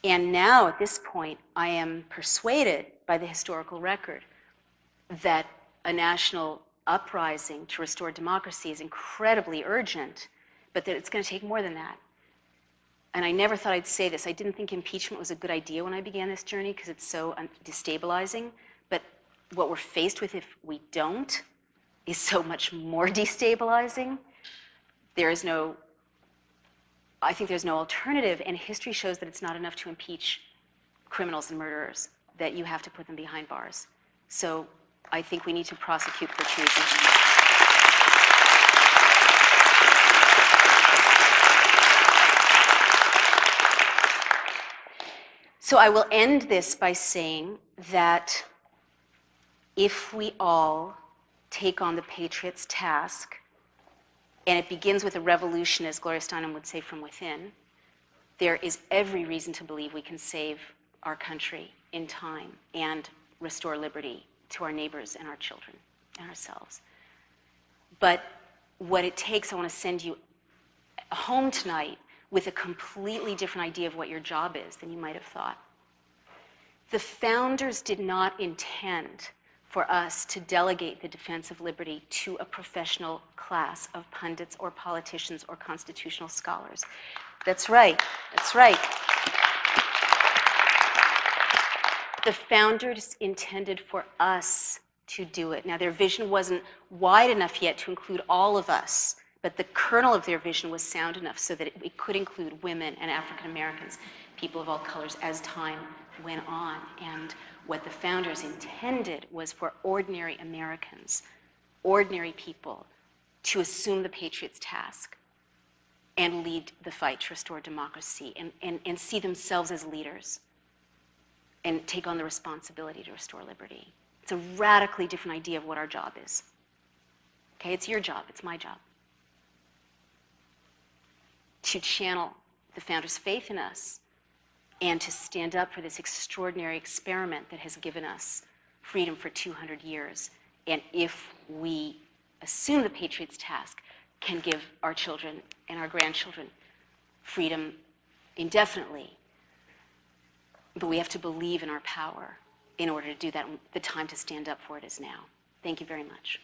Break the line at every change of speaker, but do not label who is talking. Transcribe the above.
And now, at this point, I am persuaded by the historical record that a national uprising to restore democracy is incredibly urgent, but that it's going to take more than that. And I never thought I'd say this. I didn't think impeachment was a good idea when I began this journey because it's so destabilizing. But what we're faced with if we don't is so much more destabilizing. I think there's no alternative, and history shows that it's not enough to impeach criminals and murderers, that you have to put them behind bars. So I think we need to prosecute for treason. So I will end this by saying that if we all take on the Patriots' task, and it begins with a revolution, as Gloria Steinem would say, from within, there is every reason to believe we can save our country in time and restore liberty to our neighbors and our children and ourselves. But what it takes, I want to send you home tonight with a completely different idea of what your job is than you might have thought. The founders did not intend for us to delegate the defense of liberty to a professional class of pundits or politicians or constitutional scholars. That's right. That's right. The founders intended for us to do it. Now, their vision wasn't wide enough yet to include all of us, but the kernel of their vision was sound enough so that it could include women and African Americans, people of all colors, as time went on. And what the founders intended was for ordinary Americans, ordinary people, to assume the Patriots' task and lead the fight to restore democracy and see themselves as leaders and take on the responsibility to restore liberty. It's a radically different idea of what our job is. Okay, it's your job, it's my job. To channel the founders' faith in us and to stand up for this extraordinary experiment that has given us freedom for 200 years. And if we assume the Patriots' task, can give our children and our grandchildren freedom indefinitely. But we have to believe in our power in order to do that. The time to stand up for it is now. Thank you very much.